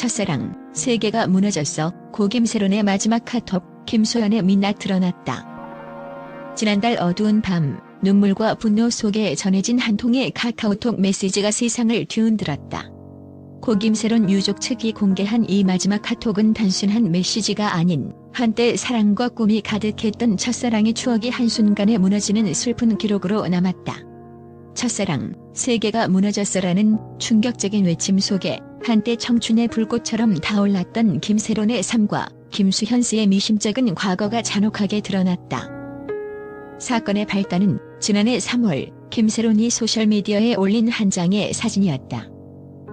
첫사랑, 세계가 무너졌어. 고 김세론의 마지막 카톡, 김소연의 민낯 드러났다. 지난달 어두운 밤, 눈물과 분노 속에 전해진 한 통의 카카오톡 메시지가 세상을 뒤흔들었다. 고 김세론 유족 측이 공개한 이 마지막 카톡은 단순한 메시지가 아닌 한때 사랑과 꿈이 가득했던 첫사랑의 추억이 한순간에 무너지는 슬픈 기록으로 남았다. 첫사랑, 세계가 무너졌어라는 충격적인 외침 속에 한때 청춘의 불꽃처럼 타올랐던 김세론의 삶과 김수현 씨의 미심쩍은 과거가 잔혹하게 드러났다. 사건의 발단은 지난해 3월 김세론이 소셜미디어에 올린 한 장의 사진이었다.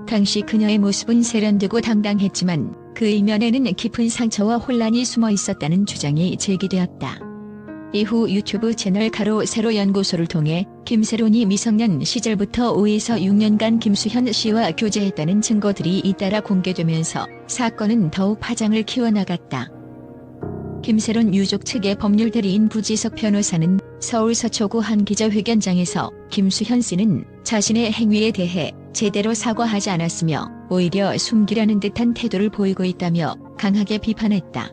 당시 그녀의 모습은 세련되고 당당했지만 그 이면에는 깊은 상처와 혼란이 숨어 있었다는 주장이 제기되었다. 이후 유튜브 채널 가로 세로 연구소를 통해 김세론이 미성년 시절부터 5에서 6년간 김수현 씨와 교제했다는 증거들이 잇따라 공개되면서 사건은 더욱 파장을 키워나갔다. 김세론 유족 측의 법률 대리인 부지석 변호사는 서울 서초구 한 기자회견장에서 김수현 씨는 자신의 행위에 대해 제대로 사과하지 않았으며 오히려 숨기려는 듯한 태도를 보이고 있다며 강하게 비판했다.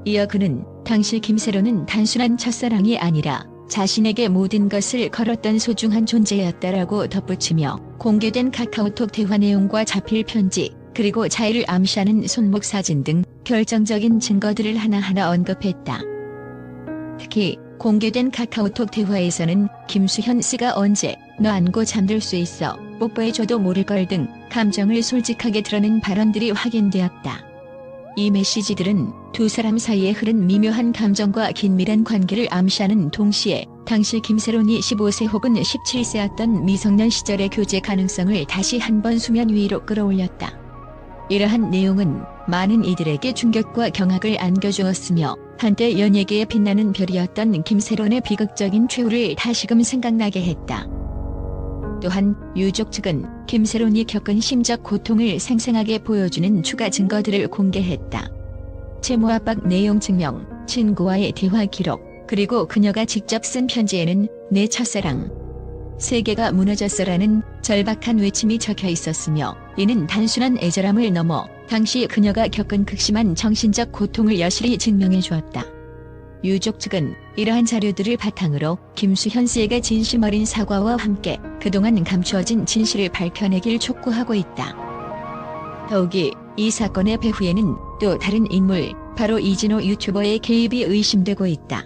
이어 그는 당시 김세론은 단순한 첫사랑이 아니라 자신에게 모든 것을 걸었던 소중한 존재였다라고 덧붙이며 공개된 카카오톡 대화 내용과 자필 편지, 그리고 자해를 암시하는 손목 사진 등 결정적인 증거들을 하나하나 언급했다. 특히 공개된 카카오톡 대화에서는 김수현 씨가 언제 너 안고 잠들 수 있어, 뽀뽀해줘도 모를 걸 등 감정을 솔직하게 드러낸 발언들이 확인되었다. 이 메시지들은 두 사람 사이에 흐른 미묘한 감정과 긴밀한 관계를 암시하는 동시에 당시 김세론이 15세 혹은 17세였던 미성년 시절의 교제 가능성을 다시 한번 수면 위로 끌어올렸다. 이러한 내용은 많은 이들에게 충격과 경악을 안겨주었으며 한때 연예계에 빛나는 별이었던 김세론의 비극적인 최후를 다시금 생각나게 했다. 또한 유족 측은 김세론이 겪은 심적 고통을 생생하게 보여주는 추가 증거들을 공개했다. 채무 압박 내용 증명, 친구와의 대화 기록, 그리고 그녀가 직접 쓴 편지에는 내 첫사랑, 세계가 무너졌어라는 절박한 외침이 적혀 있었으며 이는 단순한 애절함을 넘어 당시 그녀가 겪은 극심한 정신적 고통을 여실히 증명해 주었다. 유족 측은 이러한 자료들을 바탕으로 김수현 씨에게 진심 어린 사과와 함께 그동안 감추어진 진실을 밝혀내길 촉구하고 있다. 더욱이 이 사건의 배후에는 또 다른 인물, 바로 이진호 유튜버의 개입이 의심되고 있다.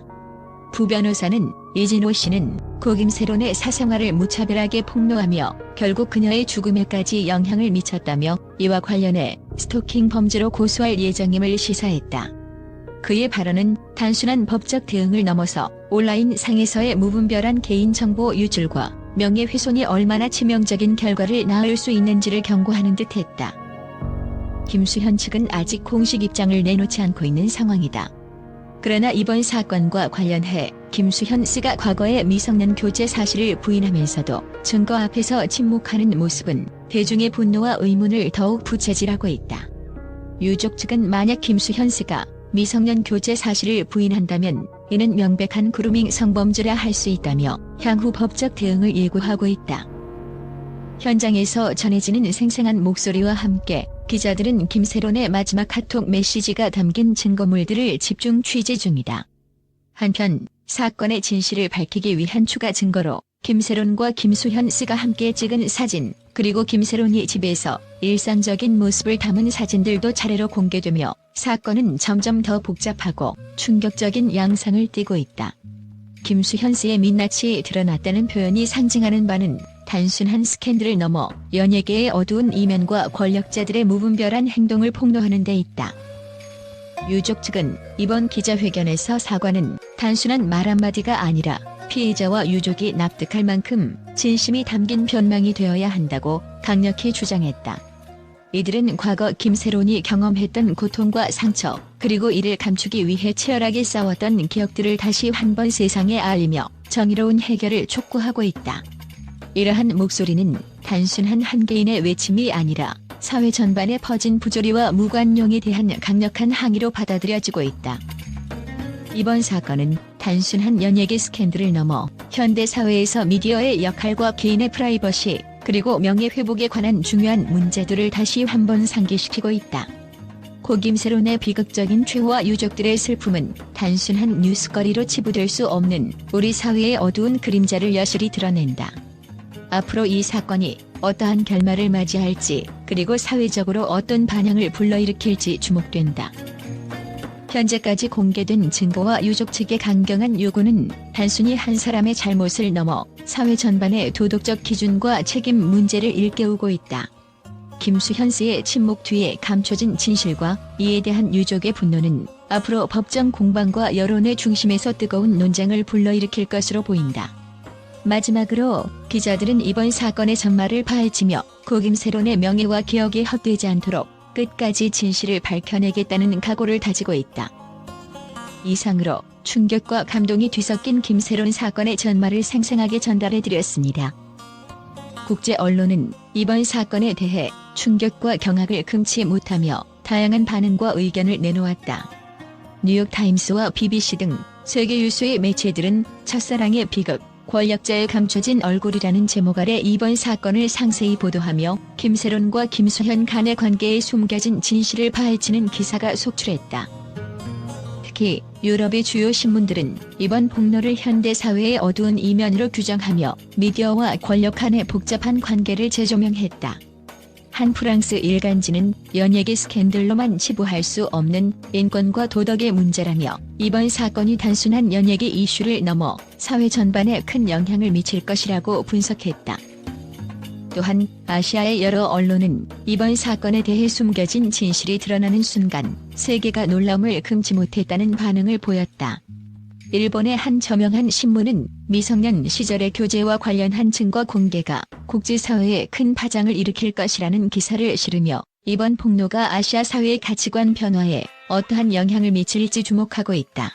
부 변호사는 이진호 씨는 고 김세론의 사생활을 무차별하게 폭로하며 결국 그녀의 죽음에까지 영향을 미쳤다며 이와 관련해 스토킹 범죄로 고소할 예정임을 시사했다. 그의 발언은 단순한 법적 대응을 넘어서 온라인 상에서의 무분별한 개인정보 유출과 명예훼손이 얼마나 치명적인 결과를 낳을 수 있는지를 경고하는 듯했다. 김수현 측은 아직 공식 입장을 내놓지 않고 있는 상황이다. 그러나 이번 사건과 관련해 김수현 씨가 과거의 미성년 교제 사실을 부인하면서도 증거 앞에서 침묵하는 모습은 대중의 분노와 의문을 더욱 부채질하고 있다. 유족 측은 만약 김수현 씨가 미성년 교제 사실을 부인한다면 이는 명백한 그루밍 성범죄라 할 수 있다며 향후 법적 대응을 예고하고 있다. 현장에서 전해지는 생생한 목소리와 함께 기자들은 김세론의 마지막 카톡 메시지가 담긴 증거물들을 집중 취재 중이다. 한편 사건의 진실을 밝히기 위한 추가 증거로 김세론과 김수현 씨가 함께 찍은 사진, 그리고 김세론이 집에서 일상적인 모습을 담은 사진들도 차례로 공개되며 사건은 점점 더 복잡하고 충격적인 양상을 띠고 있다. 김수현 씨의 민낯이 드러났다는 표현이 상징하는 바는 단순한 스캔들을 넘어 연예계의 어두운 이면과 권력자들의 무분별한 행동을 폭로하는 데 있다. 유족 측은 이번 기자회견에서 사과는 단순한 말 한마디가 아니라 피해자와 유족이 납득할 만큼 진심이 담긴 변명이 되어야 한다고 강력히 주장했다. 이들은 과거 김세론이 경험했던 고통과 상처, 그리고 이를 감추기 위해 치열하게 싸웠던 기억들을 다시 한번 세상에 알리며 정의로운 해결을 촉구하고 있다. 이러한 목소리는 단순한 한 개인의 외침이 아니라 사회 전반에 퍼진 부조리와 무관용에 대한 강력한 항의로 받아들여지고 있다. 이번 사건은 단순한 연예계 스캔들을 넘어 현대 사회에서 미디어의 역할과 개인의 프라이버시, 그리고 명예회복에 관한 중요한 문제들을 다시 한번 상기시키고 있다. 고 김세론의 비극적인 최후와 유족들의 슬픔은 단순한 뉴스거리로 치부될 수 없는 우리 사회의 어두운 그림자를 여실히 드러낸다. 앞으로 이 사건이 어떠한 결말을 맞이할지, 그리고 사회적으로 어떤 반향을 불러일으킬지 주목된다. 현재까지 공개된 증거와 유족 측의 강경한 요구는 단순히 한 사람의 잘못을 넘어 사회 전반의 도덕적 기준과 책임 문제를 일깨우고 있다. 김수현 씨의 침묵 뒤에 감춰진 진실과 이에 대한 유족의 분노는 앞으로 법정 공방과 여론의 중심에서 뜨거운 논쟁을 불러일으킬 것으로 보인다. 마지막으로 기자들은 이번 사건의 전말을 파헤치며 고 김세론의 명예와 기억이 헛되지 않도록 끝까지 진실을 밝혀내겠다는 각오를 다지고 있다. 이상으로 충격과 감동이 뒤섞인 김세론 사건의 전말을 생생하게 전달해드렸습니다. 국제 언론은 이번 사건에 대해 충격과 경악을 금치 못하며 다양한 반응과 의견을 내놓았다. 뉴욕타임스와 BBC 등 세계 유수의 매체들은 첫사랑의 비극, 권력자의 감춰진 얼굴이라는 제목 아래 이번 사건을 상세히 보도하며 김세론과 김수현 간의 관계에 숨겨진 진실을 파헤치는 기사가 속출했다. 특히 유럽의 주요 신문들은 이번 폭로를 현대 사회의 어두운 이면으로 규정하며 미디어와 권력 간의 복잡한 관계를 재조명했다. 한 프랑스 일간지는 연예계 스캔들로만 치부할 수 없는 인권과 도덕의 문제라며 이번 사건이 단순한 연예계 이슈를 넘어 사회 전반에 큰 영향을 미칠 것이라고 분석했다. 또한 아시아의 여러 언론은 이번 사건에 대해 숨겨진 진실이 드러나는 순간 세계가 놀라움을 금치 못했다는 반응을 보였다. 일본의 한 저명한 신문은 미성년 시절의 교제와 관련한 증거 공개가 국제사회에 큰 파장을 일으킬 것이라는 기사를 실으며 이번 폭로가 아시아 사회의 가치관 변화에 어떠한 영향을 미칠지 주목하고 있다.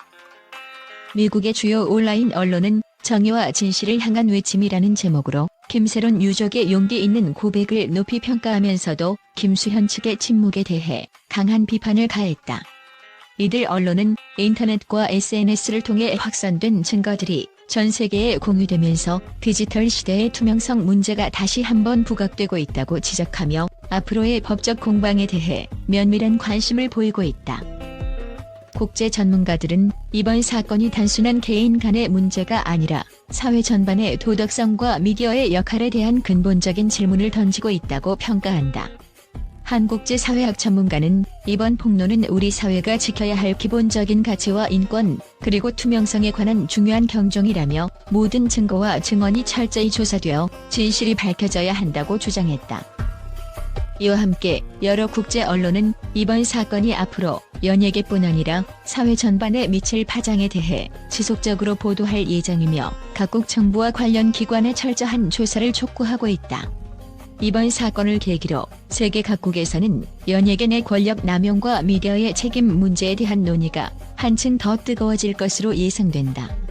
미국의 주요 온라인 언론은 정의와 진실을 향한 외침이라는 제목으로 김세론 유족의 용기 있는 고백을 높이 평가하면서도 김수현 측의 침묵에 대해 강한 비판을 가했다. 이들 언론은 인터넷과 SNS를 통해 확산된 증거들이 전 세계에 공유되면서 디지털 시대의 투명성 문제가 다시 한번 부각되고 있다고 지적하며 앞으로의 법적 공방에 대해 면밀한 관심을 보이고 있다. 국제 전문가들은 이번 사건이 단순한 개인 간의 문제가 아니라 사회 전반의 도덕성과 미디어의 역할에 대한 근본적인 질문을 던지고 있다고 평가한다. 한 국제사회학 전문가는 이번 폭로는 우리 사회가 지켜야 할 기본적인 가치와 인권, 그리고 투명성에 관한 중요한 경종이라며 모든 증거와 증언이 철저히 조사되어 진실이 밝혀져야 한다고 주장했다. 이와 함께 여러 국제 언론은 이번 사건이 앞으로 연예계뿐 아니라 사회 전반에 미칠 파장에 대해 지속적으로 보도할 예정이며 각국 정부와 관련 기관의 철저한 조사를 촉구하고 있다. 이번 사건을 계기로 세계 각국에서는 연예계 내 권력 남용과 미디어의 책임 문제에 대한 논의가 한층 더 뜨거워질 것으로 예상된다.